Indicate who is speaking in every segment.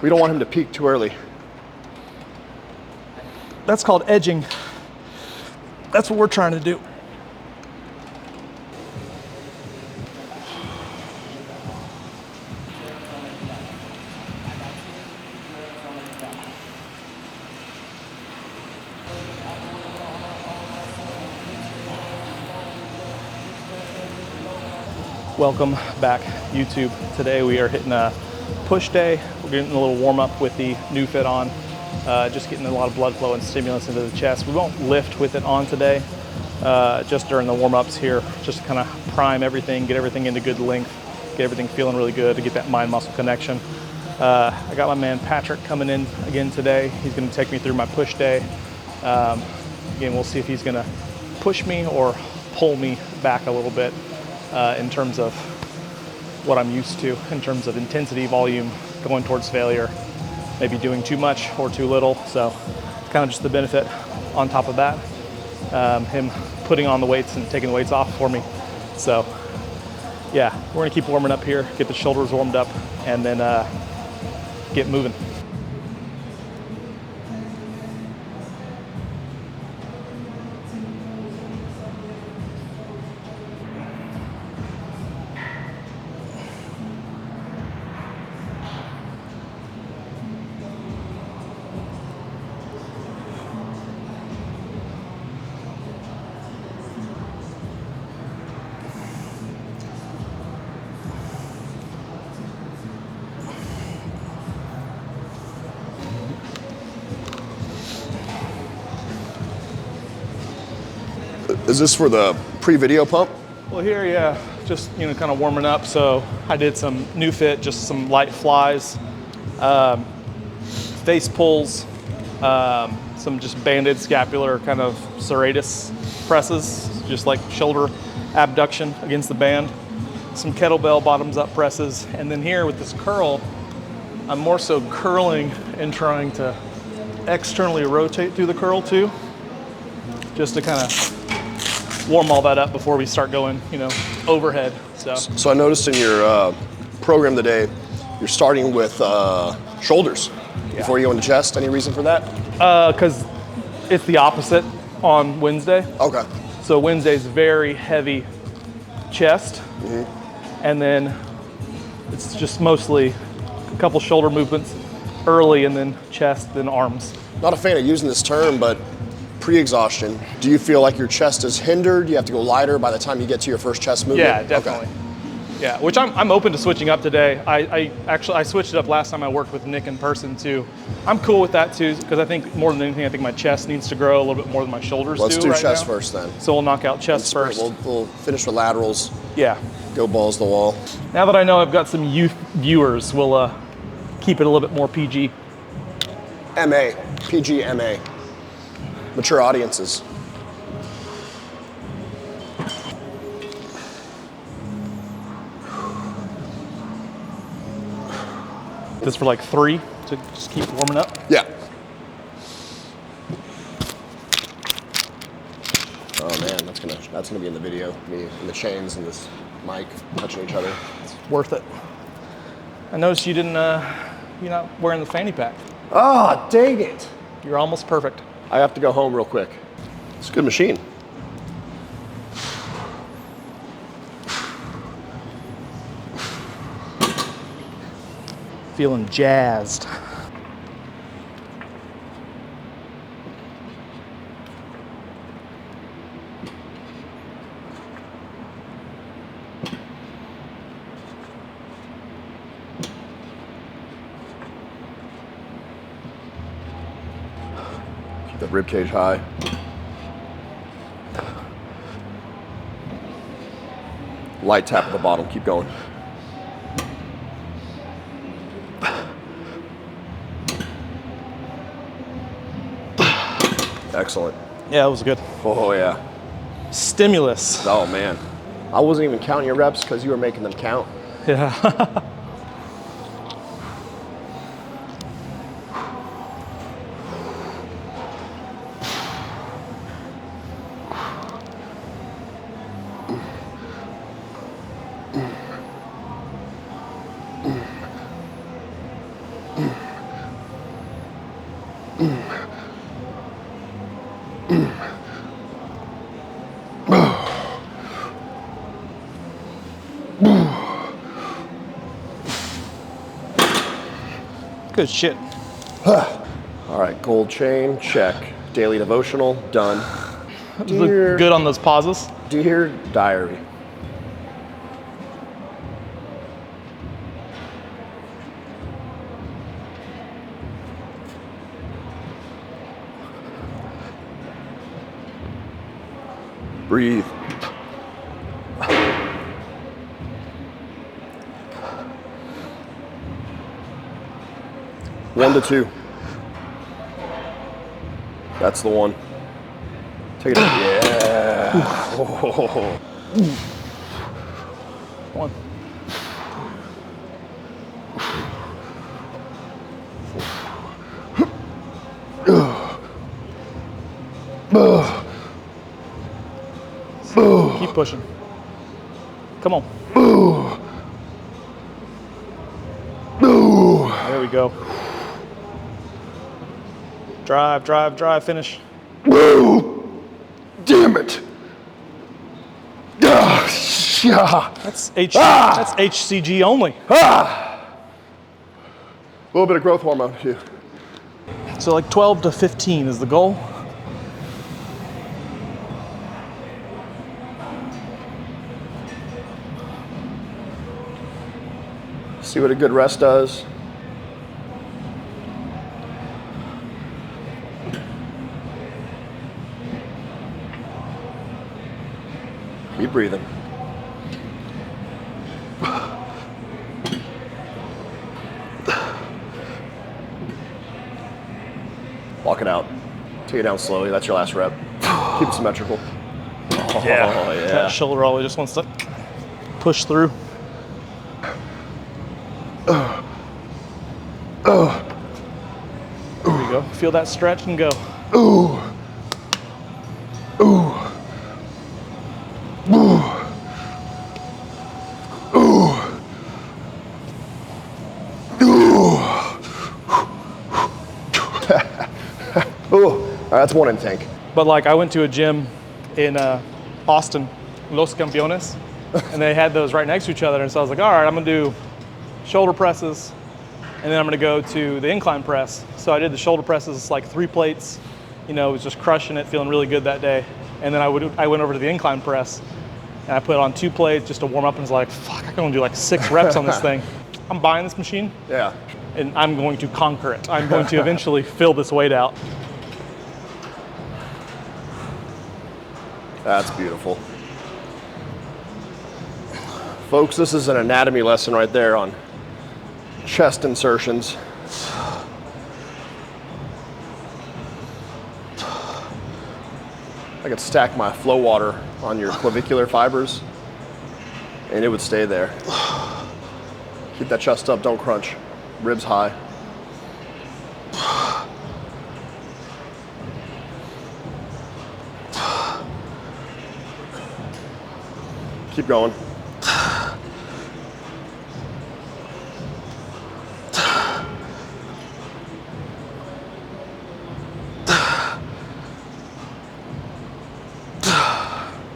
Speaker 1: We don't want him to peak too early.
Speaker 2: That's called edging. That's what we're trying to do. Welcome back, YouTube. Today we are hitting a push day. We're getting a little warm up with the new fit on. Just getting a lot of blood flow and stimulus into the chest. We won't lift with it on today, just during the warm-ups here, just to kind of prime everything, get everything into good length, get everything feeling really good to get that mind-muscle connection. I got my man Patrick coming in again today. He's going to take me through my push day. Again, we'll see if he's going to push me or pull me back a little bit in terms of what I'm used to, in terms of intensity, volume, going towards failure, maybe doing too much or too little. So it's kind of just the benefit on top of that. Him putting on the weights and taking the weights off for me. So yeah, we're gonna keep warming up here, get the shoulders warmed up, and then get moving.
Speaker 1: Is this for the pre-video pump?
Speaker 2: Well, here, yeah, just, you know, kind of warming up. So I did some new fit, just some light flies, face pulls, some just banded scapular kind of serratus presses, just like shoulder abduction against the band, some kettlebell bottoms up presses. And then here with this curl, I'm more so curling and trying to externally rotate through the curl too, just to kind of warm all that up before we start going, you know, overhead. So
Speaker 1: I noticed in your program today, you're starting with shoulders before you go into chest. Any reason for that?
Speaker 2: Because it's the opposite on Wednesday.
Speaker 1: Okay.
Speaker 2: So Wednesday's very heavy chest, and then it's just mostly a couple shoulder movements early, and then chest, then arms.
Speaker 1: Not a fan of using this term, but pre-exhaustion, do you feel like your chest is hindered? You have to go lighter by the time you get to your first chest movement?
Speaker 2: Yeah, definitely. Okay. Yeah, which I'm open to switching up today. I switched it up last time I worked with Nick in person too. I'm cool with that too, because I think more than anything, I think my chest needs to grow a little bit more than my shoulders
Speaker 1: Let's do
Speaker 2: right
Speaker 1: chest
Speaker 2: now.
Speaker 1: first then.
Speaker 2: So we'll knock out chest first.
Speaker 1: We'll finish with laterals.
Speaker 2: Yeah.
Speaker 1: Go balls to the wall.
Speaker 2: Now that I know I've got some youth viewers, we'll keep it a little bit more PG.
Speaker 1: PG, MA. Mature audiences.
Speaker 2: This for like 3 to just keep warming up?
Speaker 1: Yeah. Oh man, that's gonna be in the video. Me and the chains and this mic touching each other.
Speaker 2: It's worth it. I noticed you didn't, you're not wearing the fanny pack.
Speaker 1: Oh, dang it.
Speaker 2: You're almost perfect.
Speaker 1: I have to go home real quick. It's a good machine.
Speaker 2: Feeling jazzed.
Speaker 1: Keep that rib cage high. Light tap at the bottom, keep going. Excellent.
Speaker 2: Yeah, it was good.
Speaker 1: Oh yeah.
Speaker 2: Stimulus.
Speaker 1: Oh man. I wasn't even counting your reps because you were making them count.
Speaker 2: Yeah. Good shit.
Speaker 1: All right, gold chain, check. Daily devotional, done.
Speaker 2: Look good on those pauses.
Speaker 1: Dear diary. Breathe. One to two. That's the one. Take it out. Yeah. Oh.
Speaker 2: One. Keep pushing. Come on. There we go. Drive, drive, drive, finish.
Speaker 1: Damn it.
Speaker 2: That's HCG only.
Speaker 1: A little bit of growth hormone too.
Speaker 2: So like 12 to 15 is the goal.
Speaker 1: See what a good rest does. Keep breathing. Walk it out. Take it down slowly. That's your last rep. Keep it symmetrical. Oh, yeah.
Speaker 2: That shoulder always just wants to push through. There we go. Feel that stretch and go.
Speaker 1: Ooh. Ooh. Ooh. Ooh. Ooh. All right, that's one in tank.
Speaker 2: But like I went to a gym in Austin, Los Campeones, and they had those right next to each other. And so I was like, all right, I'm gonna do shoulder presses, and then I'm gonna go to the incline press. So I did the shoulder presses, like 3 plates, you know, was just crushing it, feeling really good that day. And then I went over to the incline press, and I put on 2 plates just to warm up, and was like, fuck, I can only do like 6 reps on this thing. I'm buying this machine,
Speaker 1: Yeah.
Speaker 2: and I'm going to conquer it. I'm going to eventually fill this weight out.
Speaker 1: That's beautiful. Folks, this is an anatomy lesson right there on chest insertions. I could stack my flow water on your clavicular fibers and it would stay there. Keep that chest up, don't crunch. Ribs high. Keep going.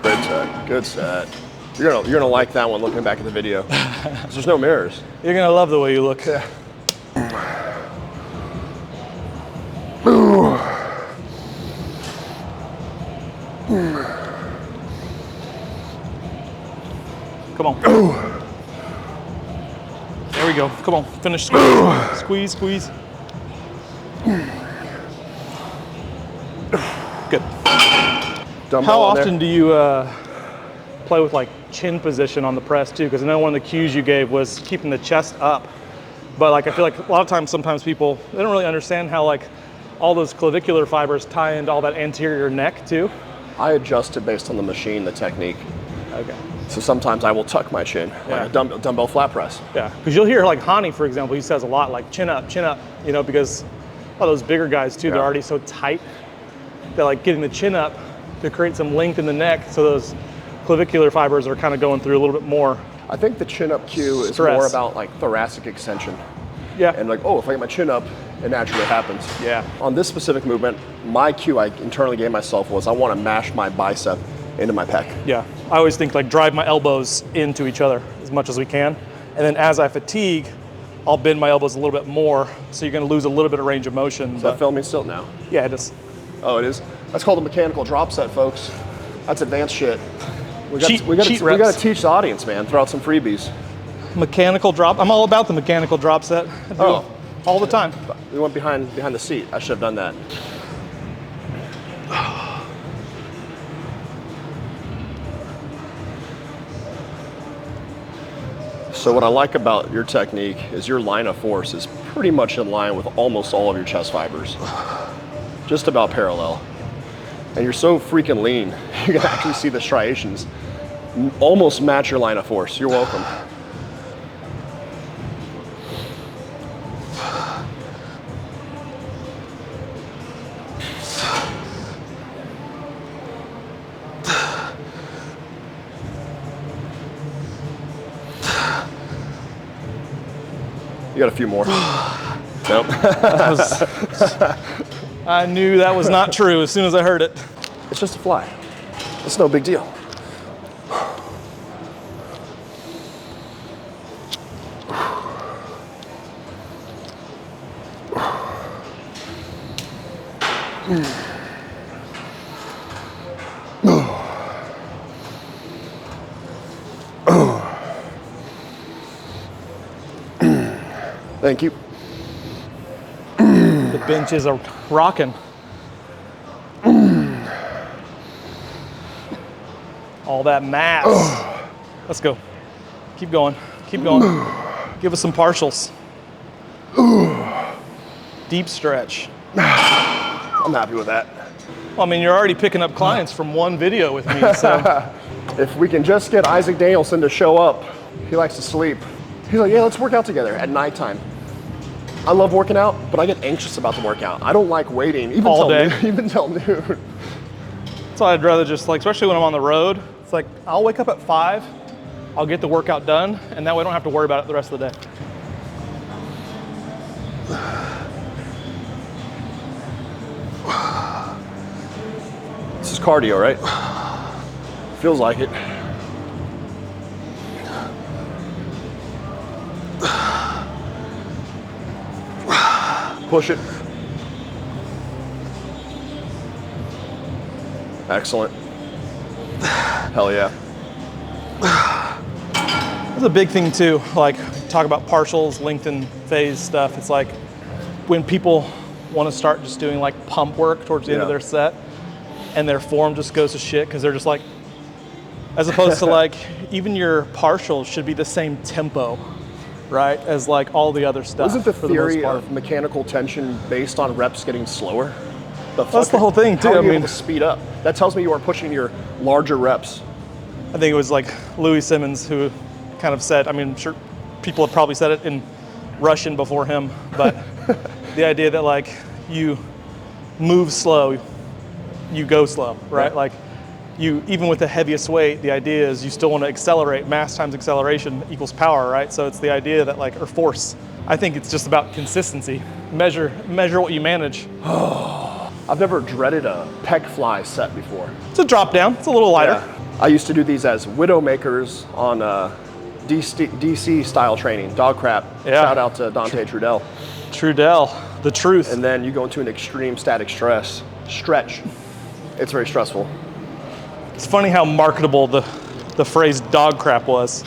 Speaker 1: Good set. Good set. You're gonna like that one looking back at the video. There's no mirrors.
Speaker 2: You're gonna love the way you look.
Speaker 1: Yeah.
Speaker 2: Come on. There we go. Come on. Finish. Squeeze. Squeeze. Squeeze. Good.
Speaker 1: Dumbbell
Speaker 2: How
Speaker 1: on there.
Speaker 2: often do you play with like chin position on the press too? Because I know one of the cues you gave was keeping the chest up. But like I feel like a lot of times, sometimes people, they don't really understand how like all those clavicular fibers tie into all that anterior neck too.
Speaker 1: I adjust it based on the machine, the technique.
Speaker 2: Okay.
Speaker 1: So sometimes I will tuck my chin,
Speaker 2: Yeah.
Speaker 1: like a dumbbell flat press.
Speaker 2: Yeah, because you'll hear like Hani, for example, he says a lot like chin up, you know, because all those bigger guys too, they're
Speaker 1: Yeah.
Speaker 2: already so tight. They're like getting the chin up to create some length in the neck, so those clavicular fibers are kind of going through a little bit more.
Speaker 1: I think the chin up cue is
Speaker 2: Stress.
Speaker 1: more about like thoracic extension.
Speaker 2: Yeah.
Speaker 1: And like, oh, if I get my chin up, it naturally happens.
Speaker 2: Yeah.
Speaker 1: On this specific movement, my cue I internally gave myself was I want to mash my bicep into my pec.
Speaker 2: Yeah, I always think like drive my elbows into each other as much as we can. And then as I fatigue, I'll bend my elbows a little bit more, so you're gonna lose a little bit of range of motion.
Speaker 1: Is that filming still now?
Speaker 2: Yeah, it is.
Speaker 1: Oh, it is? That's called a mechanical drop set, folks. That's advanced shit. We gotta teach the audience, man. Throw out some freebies.
Speaker 2: Mechanical drop. I'm all about the mechanical drop set. I do it all the time.
Speaker 1: We went behind the seat. I should have done that. So what I like about your technique is your line of force is pretty much in line with almost all of your chest fibers. Just about parallel. And you're so freaking lean, you can actually see the striations almost match your line of force. You're welcome. You got a few more. Nope.
Speaker 2: I knew that was not true as soon as I heard it.
Speaker 1: It's just a fly. It's no big deal. Thank you.
Speaker 2: The benches are rocking. All that mass. Let's go. Keep going. Keep going. Give us some partials. Deep stretch.
Speaker 1: I'm happy with that.
Speaker 2: Well, I mean, you're already picking up clients from one video with me, so.
Speaker 1: If we can just get Isaac Danielson to show up, he likes to sleep. He's like, yeah, let's work out together at nighttime. I love working out, but I get anxious about the workout. I don't like waiting even
Speaker 2: all day,
Speaker 1: even till noon.
Speaker 2: So I'd rather just like, especially when I'm on the road, it's like I'll wake up at 5, I'll get the workout done, and that way I don't have to worry about it the rest of the day.
Speaker 1: This is cardio, right? Feels like it. Push it. Excellent. Hell yeah.
Speaker 2: That's a big thing too, like talk about partials, lengthen phase stuff. It's like when people want to start just doing like pump work towards the end of their set and their form just goes to shit because they're just like, as opposed to like, even your partials should be the same tempo, right, as like all the other stuff.
Speaker 1: Isn't the theory of mechanical tension based on reps getting slower?
Speaker 2: That's the whole thing too.
Speaker 1: How are you able to speed up? That tells me you are pushing your larger reps.
Speaker 2: I think it was like Louis Simmons who kind of said, I mean, I'm sure people have probably said it in Russian before him, but the idea that like you move slow, you go slow, right? Like you, even with the heaviest weight, the idea is you still want to accelerate. Mass times acceleration equals power, right? So it's the idea that like, or force. I think it's just about consistency. Measure what you manage.
Speaker 1: I've never dreaded a Pec Flye set before.
Speaker 2: It's a drop down, it's a little lighter.
Speaker 1: Yeah. I used to do these as Widowmakers on DC style training, dog crap.
Speaker 2: Yeah.
Speaker 1: Shout out to Dante Trudell.
Speaker 2: Trudell, the truth.
Speaker 1: And then you go into an extreme static stretch. It's very stressful.
Speaker 2: It's funny how marketable the phrase dog crap was.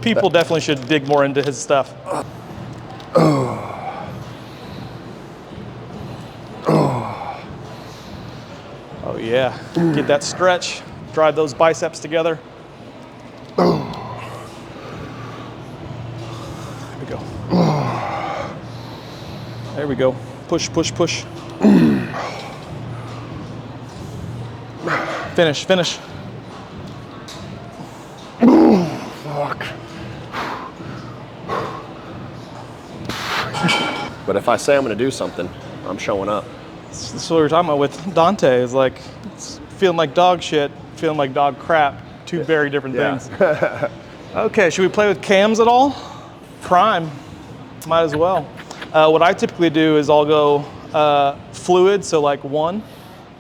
Speaker 2: People definitely should dig more into his stuff. Oh yeah, get that stretch, drive those biceps together. There we go. There we go. Push, push, push. Finish, finish.
Speaker 1: Fuck. But if I say I'm gonna do something, I'm showing up.
Speaker 2: That's what we were talking about with Dante, is like, it's feeling like dog shit, feeling like dog crap, two very different things. Okay, should we play with cams at all? Prime, might as well. What I typically do is I'll go fluid, so like 1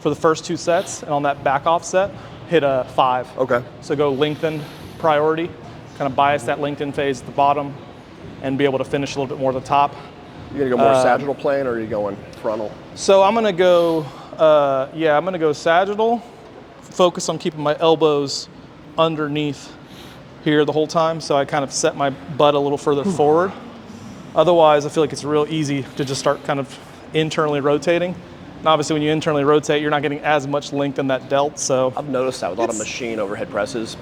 Speaker 2: for the first 2 sets, and on that back off set, hit a 5.
Speaker 1: Okay.
Speaker 2: So go lengthened priority, kind of bias that lengthened phase at the bottom, and be able to finish a little bit more at the top.
Speaker 1: You're gonna go more sagittal plane, or are you going frontal?
Speaker 2: So I'm gonna go, I'm gonna go sagittal, focus on keeping my elbows underneath here the whole time, so I kind of set my butt a little further forward. Otherwise, I feel like it's real easy to just start kind of internally rotating. And obviously when you internally rotate, you're not getting as much length in that delt, so.
Speaker 1: I've noticed that with a lot of machine overhead presses.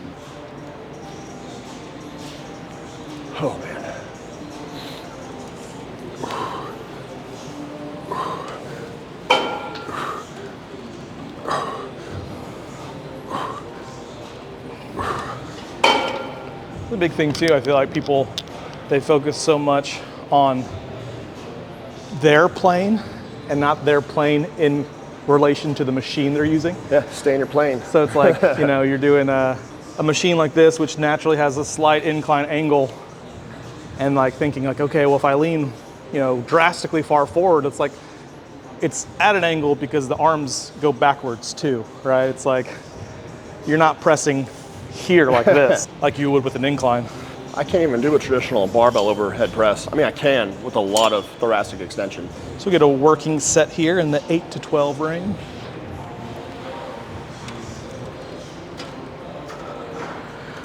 Speaker 1: Oh man.
Speaker 2: The big thing too, I feel like people, they focus so much on their plane and not their plane in relation to the machine they're using.
Speaker 1: Yeah, stay in your plane.
Speaker 2: So it's like, you know, you're doing a machine like this, which naturally has a slight incline angle, and like thinking like, okay, well if I lean, you know, drastically far forward, it's like, it's at an angle because the arms go backwards too, right? It's like, you're not pressing here like this, like you would with an incline.
Speaker 1: I can't even do a traditional barbell overhead press. I mean, I can with a lot of thoracic extension.
Speaker 2: So we get a working set here in the 8 to 12 range.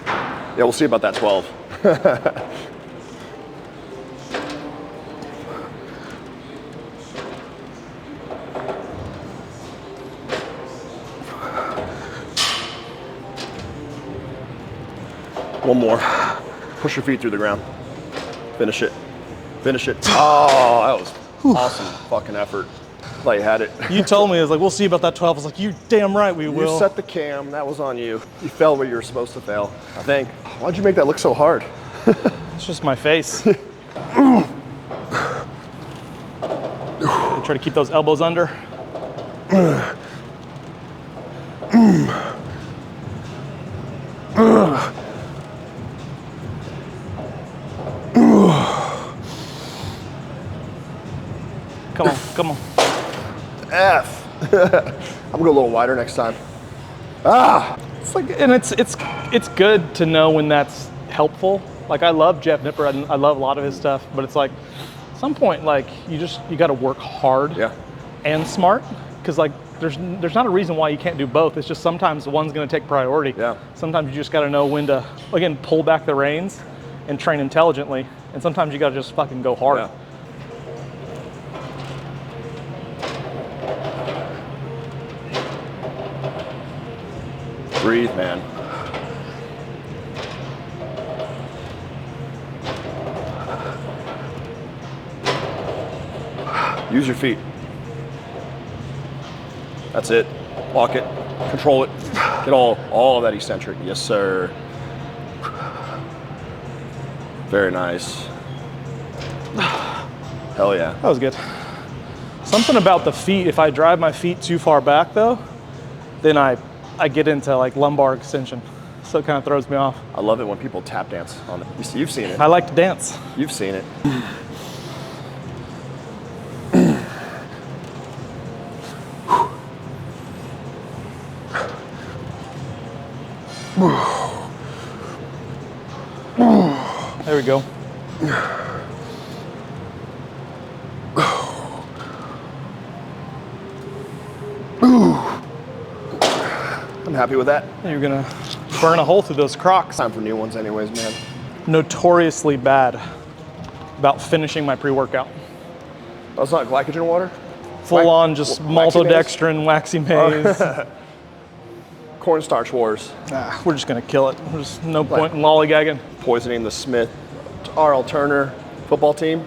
Speaker 1: Yeah, we'll see about that 12. One more. Push your feet through the ground. Finish it. Finish it. Oh, that was awesome fucking effort. Thought you had it.
Speaker 2: You told me, it was like, we'll see about that 12. I was like, you damn right we will.
Speaker 1: You set the cam, that was on you. You fell where you were supposed to fail, I think. Why'd you make that look so hard?
Speaker 2: It's just my face. Try to keep those elbows under. Come on, come on.
Speaker 1: F. I'm gonna go a little wider next time. Ah!
Speaker 2: It's like, and it's good to know when that's helpful. Like I love Jeff Nipper, I love a lot of his stuff, but it's like, at some point, like you gotta work hard and smart, because like there's not a reason why you can't do both. It's just sometimes one's gonna take priority.
Speaker 1: Yeah. Sometimes
Speaker 2: you just gotta know when to, again, pull back the reins and train intelligently, and sometimes you gotta just fucking go hard.
Speaker 1: Yeah. Breathe, man. Use your feet. That's it. Walk it. Control it. Get all of that eccentric. Yes, sir. Very nice. Hell yeah.
Speaker 2: That was good. Something about the feet, if I drive my feet too far back though, then I get into like lumbar extension. So it kind of throws me off.
Speaker 1: I love it when people tap dance on it. You've seen it.
Speaker 2: I like to dance.
Speaker 1: You've seen it.
Speaker 2: There we go.
Speaker 1: I'm happy with that.
Speaker 2: You're gonna burn a hole through those Crocs.
Speaker 1: Time for new ones anyways, man.
Speaker 2: Notoriously bad about finishing my pre-workout.
Speaker 1: Oh, it's not glycogen water?
Speaker 2: Full on just maltodextrin, waxy maize.
Speaker 1: Cornstarch wars.
Speaker 2: Nah, we're just gonna kill it. There's no point in lollygagging.
Speaker 1: Poisoning the Smith R.L. Turner football team.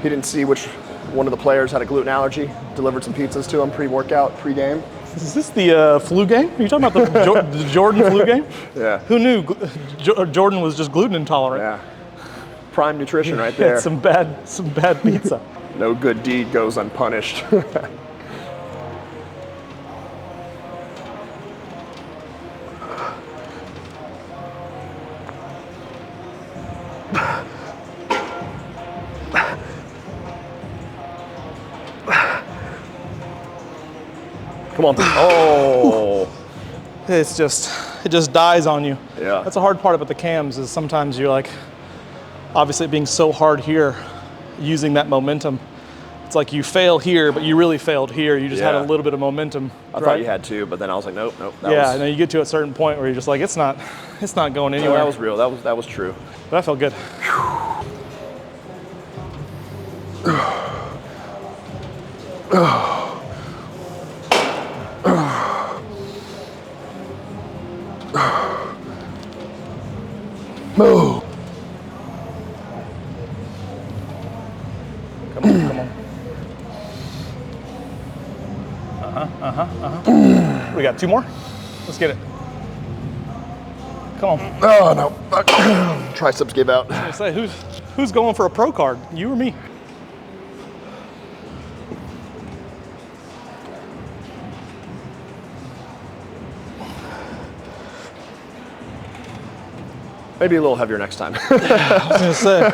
Speaker 1: He didn't see which one of the players had a gluten allergy. Delivered some pizzas to him pre-workout, pre-game.
Speaker 2: Is this the flu game? Are you talking about the Jordan flu game?
Speaker 1: Yeah.
Speaker 2: Who knew Jordan was just gluten intolerant?
Speaker 1: Yeah. Prime nutrition right there.
Speaker 2: Some bad pizza.
Speaker 1: No good deed goes unpunished. Come on. Oh.
Speaker 2: It just dies on you.
Speaker 1: Yeah.
Speaker 2: That's the hard part about the cams, is sometimes you're like, obviously it being so hard here, using that momentum. It's like you fail here, but you really failed here. You just had a little bit of momentum.
Speaker 1: I thought you had to, but then I was like, nope.
Speaker 2: And then you get to a certain point where you're just like, it's not going anywhere.
Speaker 1: Yeah, that was real. That was true.
Speaker 2: But I felt good.
Speaker 1: Move.
Speaker 2: Come on. We got 2 more? Let's get it. Come on.
Speaker 1: Oh, no. Triceps gave out.
Speaker 2: I was gonna say, who's going for a pro card? You or me?
Speaker 1: Maybe a little heavier next time.
Speaker 2: I was gonna say,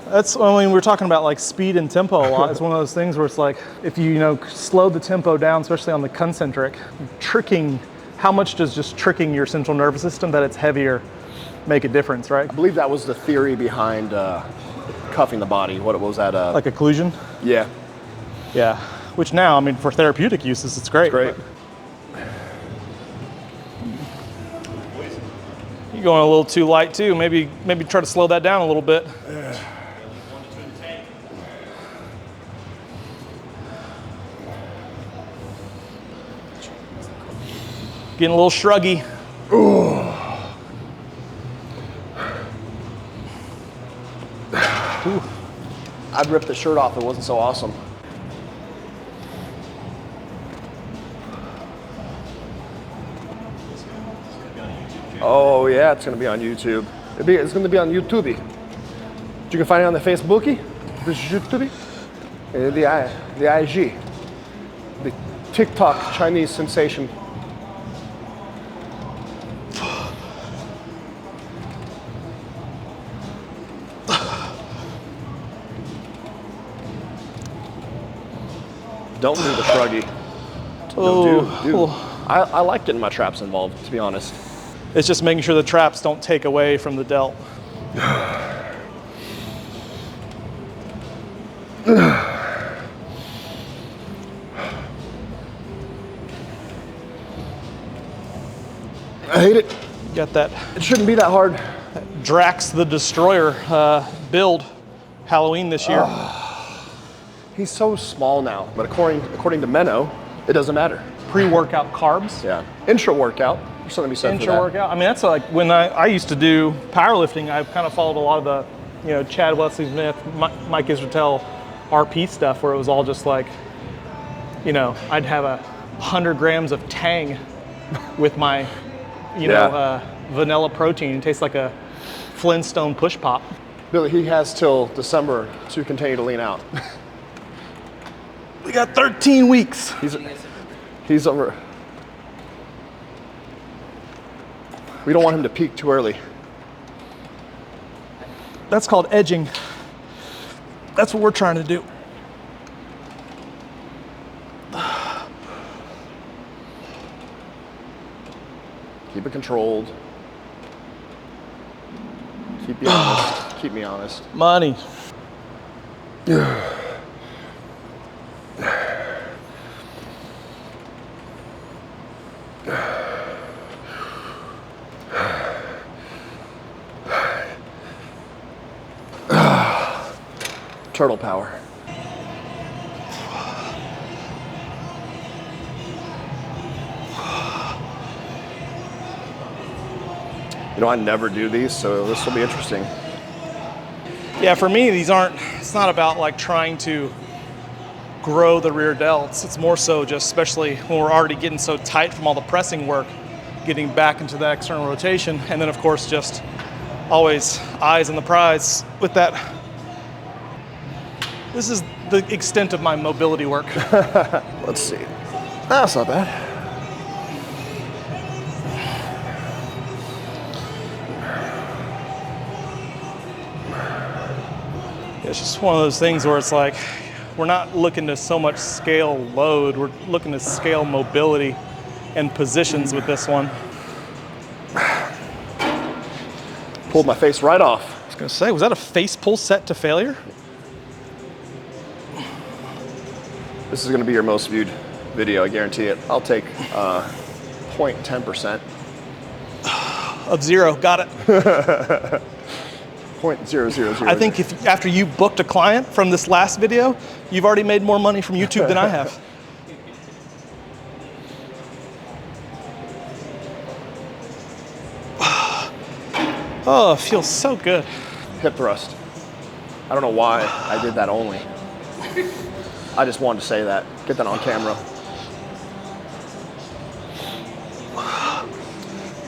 Speaker 2: that's, I mean, we're talking about like speed and tempo a lot. It's one of those things where it's like, if you slow the tempo down, especially on the concentric, tricking, how much does just tricking your central nervous system that it's heavier make a difference, right?
Speaker 1: I believe that was the theory behind cuffing the body. What was that?
Speaker 2: Like occlusion?
Speaker 1: Yeah.
Speaker 2: Yeah. Which now, I mean, for therapeutic uses, it's great.
Speaker 1: Great.
Speaker 2: You're going a little too light too. Maybe try to slow that down a little bit. Getting a little shruggy.
Speaker 1: Ooh. I'd rip the shirt off. It wasn't so awesome. Oh yeah, it's gonna be on YouTube. It's gonna be on YouTube. You can find it on the Facebooky, the YouTube, the IG, the TikTok Chinese sensation. Don't do the shruggy. No, dude. I like getting my traps involved, to be honest.
Speaker 2: It's just making sure the traps don't take away from the delt.
Speaker 1: I hate it.
Speaker 2: Got that.
Speaker 1: It shouldn't be that hard.
Speaker 2: Drax the Destroyer build Halloween this year.
Speaker 1: He's so small now, but according to Menno, it doesn't matter.
Speaker 2: Pre-workout carbs.
Speaker 1: Yeah. Intra workout. There's something to be said for that.
Speaker 2: Intra workout. I mean, that's like when I used to do powerlifting. I kind of followed a lot of the, Chad Wesley Smith, Mike Israetel, RP stuff, where it was all just like, I'd have 100 grams of Tang with my, vanilla protein. It tastes like a Flintstone push pop.
Speaker 1: Billy, he has till December to continue to lean out.
Speaker 2: We got 13 weeks.
Speaker 1: He's over. We don't want him to peak too early.
Speaker 2: That's called edging. That's what we're trying to do.
Speaker 1: Keep it controlled. Keep me honest. Keep me honest.
Speaker 2: Money.
Speaker 1: Turtle power. I never do these, so this will be interesting.
Speaker 2: Yeah, for me, it's not about like trying to grow the rear delts. It's more so just, especially when we're already getting so tight from all the pressing work, getting back into the external rotation. And then of course, just always eyes on the prize with that. This is the extent of my mobility work.
Speaker 1: Let's see. That's not bad.
Speaker 2: It's just one of those things where it's like, we're not looking to so much scale load, we're looking to scale mobility and positions with this one.
Speaker 1: Pulled my face right off.
Speaker 2: was gonna say, was that a face pull set to failure?
Speaker 1: This is gonna be your most viewed video, I guarantee it. I'll take 0.10%.
Speaker 2: Of 0, got it.
Speaker 1: 0.0000.
Speaker 2: I think if after you booked a client from this last video, you've already made more money from YouTube than I have. Oh, it feels so good.
Speaker 1: Hip thrust. I don't know why I did that only. I just wanted to say that. Get that on camera.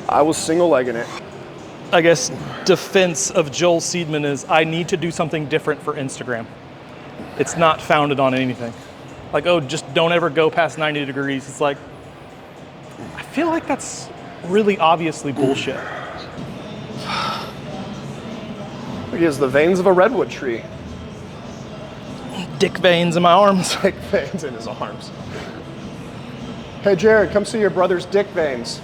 Speaker 1: I was single legging it.
Speaker 2: I guess defense of Joel Seedman is I need to do something different for Instagram. It's not founded on anything. Like, oh, just don't ever go past 90 degrees. It's like, I feel like that's really obviously bullshit.
Speaker 1: He has the veins of a redwood tree.
Speaker 2: Dick veins in my arms.
Speaker 1: Dick veins in his arms. Hey, Jared, come see your brother's dick veins.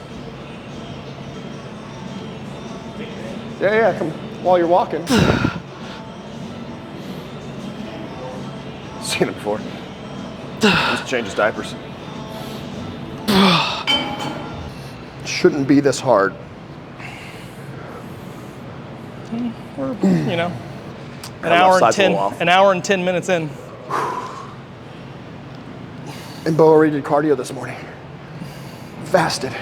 Speaker 1: Yeah, come while you're walking. Seen him before. Just change his diapers. Shouldn't be this hard.
Speaker 2: We're, you know, an hour and 10 minutes in.
Speaker 1: And Bo already did cardio this morning. Fasted.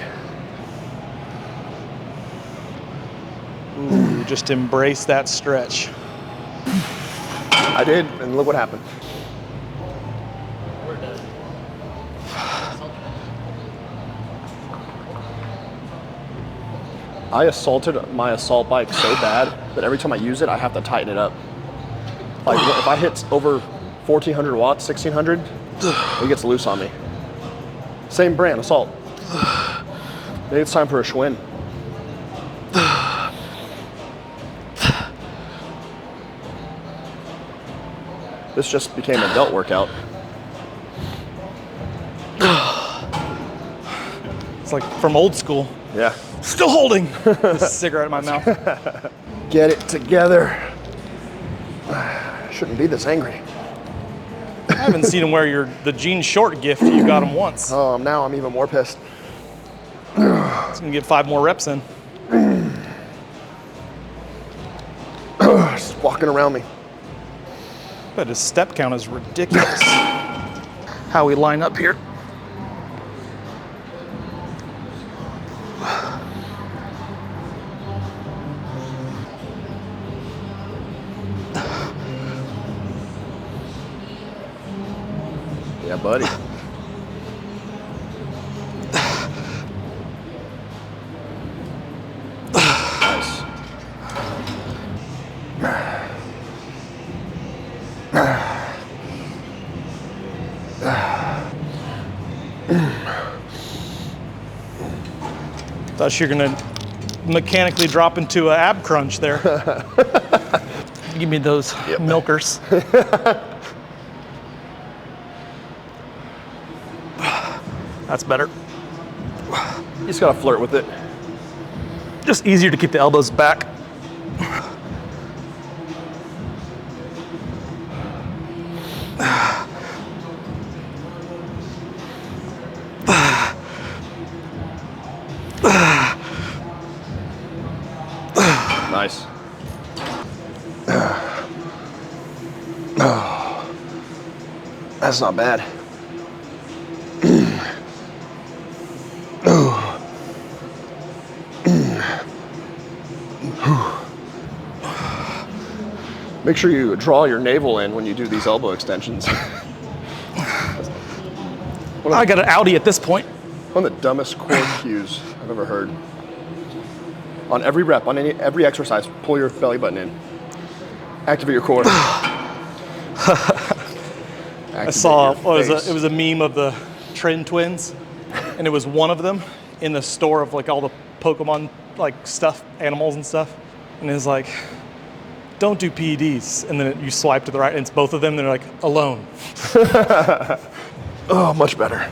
Speaker 2: Ooh, just embrace that stretch.
Speaker 1: I did, and look what happened. I assaulted my assault bike so bad that every time I use it, I have to tighten it up. Like if I hit over 1400 watts, 1600, it gets loose on me. Same brand, Assault. Maybe it's time for a Schwinn. This just became a delt workout.
Speaker 2: It's like from old school.
Speaker 1: Yeah.
Speaker 2: Still holding this cigarette in my mouth.
Speaker 1: Get it together. Shouldn't be this angry.
Speaker 2: I haven't seen him wear the jean short gift you got him once.
Speaker 1: Oh, now I'm even more pissed.
Speaker 2: He's gonna get 5 more reps in.
Speaker 1: Just walking around me.
Speaker 2: But his step count is ridiculous. How we line up here.
Speaker 1: Yeah, buddy. Nice.
Speaker 2: Thought you were gonna mechanically drop into an ab crunch there. Give me those milkers. That's better.
Speaker 1: You just gotta flirt with it.
Speaker 2: Just easier to keep the elbows back.
Speaker 1: Nice. That's not bad. Make sure you draw your navel in when you do these elbow extensions.
Speaker 2: I got an Audi at this point.
Speaker 1: One of the dumbest core cues I've ever heard. On every rep, on every exercise, pull your belly button in. Activate your core.
Speaker 2: I saw it was a meme of the Trin twins, and it was one of them in the store of like all the Pokemon like stuff, animals and stuff, and it's like, don't do PEDs, and then you swipe to the right, and it's both of them. And they're like alone.
Speaker 1: Oh, much better.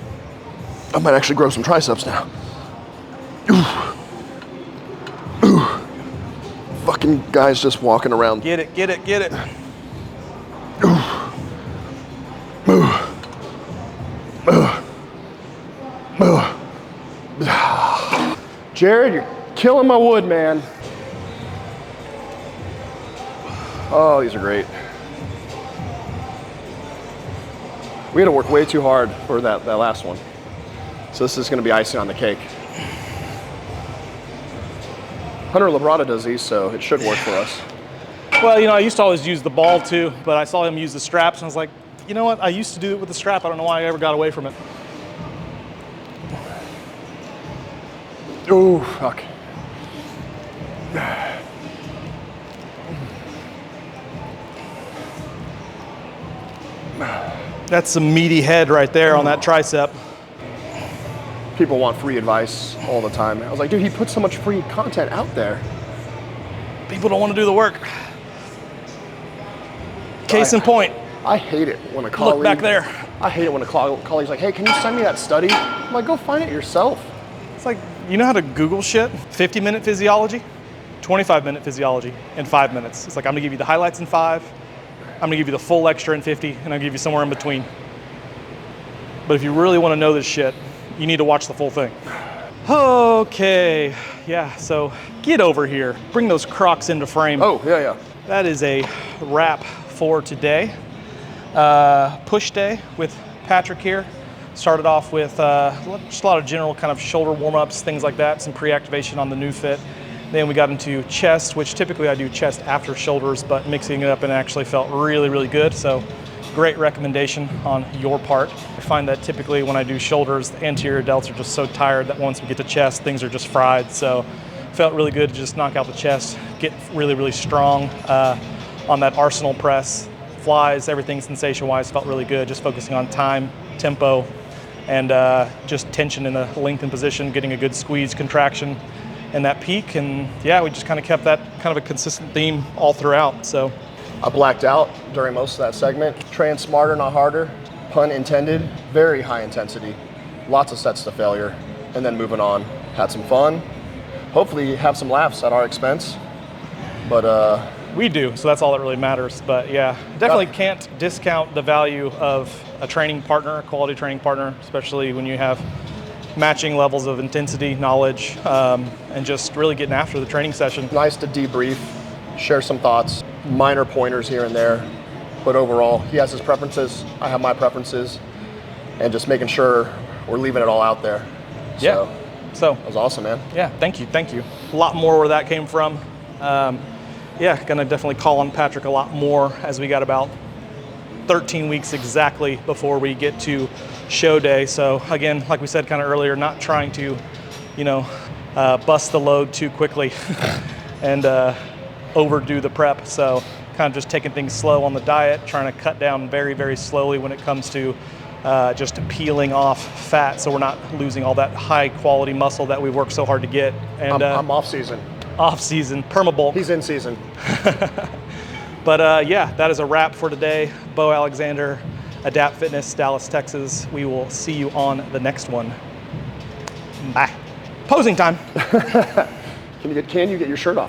Speaker 1: I might actually grow some triceps now. Ooh. Ooh. Fucking Some guys just walking around.
Speaker 2: Get it, get it, get it.
Speaker 1: Jared, you're killing my wood, man. Oh, these are great. We had to work way too hard for that last one. So this is gonna be icing on the cake. Hunter Labrada does these, so it should work for us.
Speaker 2: Well, you know, I used to always use the ball too, but I saw him use the straps and I was like, you know what? I used to do it with the strap. I don't know why I ever got away from it.
Speaker 1: Oh, fuck.
Speaker 2: That's some meaty head right there on that tricep.
Speaker 1: People want free advice all the time. I was like, dude, he puts so much free content out there.
Speaker 2: People don't want to do the work. Case in point.
Speaker 1: I hate it when a colleague...
Speaker 2: Look back there.
Speaker 1: I hate it when a colleague's like, hey, can you send me that study? I'm like, go find it yourself.
Speaker 2: It's like, you know how to Google shit? 50-minute physiology, 25-minute physiology in 5 minutes. It's like, I'm gonna give you the highlights in 5, I'm gonna give you the full lecture in 50, and I'll give you somewhere in between. But if you really wanna know this shit, you need to watch the full thing. Okay, yeah, so get over here. Bring those Crocs into frame.
Speaker 1: Oh, yeah, yeah.
Speaker 2: That is a wrap for today. Push day with Patrick here. Started off with just a lot of general kind of shoulder warm-ups, things like that, some pre-activation on the new fit. Then we got into chest, which typically I do chest after shoulders, but mixing it up and actually felt really, really good. So great recommendation on your part. I find that typically when I do shoulders, the anterior delts are just so tired that once we get to chest, things are just fried. So felt really good to just knock out the chest, get really, really strong on that arsenal press. Flies, everything sensation-wise felt really good, just focusing on time, tempo, and just tension in a lengthened position, getting a good squeeze, contraction, and that peak. And yeah, we just kind of kept that kind of a consistent theme all throughout. So
Speaker 1: I blacked out during most of that segment. Train smarter, not harder, pun intended. Very high intensity, lots of sets to failure, and then moving on. Had some fun. Hopefully have some laughs at our expense. But
Speaker 2: we do, so that's all that really matters. But yeah, definitely can't discount the value of a training partner, a quality training partner, especially when you have matching levels of intensity, knowledge, and just really getting after the training session.
Speaker 1: Nice to debrief, share some thoughts, minor pointers here and there, but overall, he has his preferences, I have my preferences, and just making sure we're leaving it all out there.
Speaker 2: Yeah. So
Speaker 1: that was awesome, man.
Speaker 2: Yeah, thank you, thank you. A lot more where that came from. Yeah, gonna definitely call on Patrick a lot more as we got about 13 weeks exactly before we get to show day. So again, like we said kind of earlier, not trying to, you know, bust the load too quickly and overdo the prep. So kind of just taking things slow on the diet, trying to cut down very, very slowly when it comes to just peeling off fat, so we're not losing all that high quality muscle that we worked so hard to get. And
Speaker 1: I'm off season.
Speaker 2: Off season, permabulk.
Speaker 1: He's in season.
Speaker 2: But yeah, that is a wrap for today. Bo Alexander, Adapt Fitness, Dallas, Texas. We will see you on the next one. Bye. Posing time.
Speaker 1: Can you get your shirt off?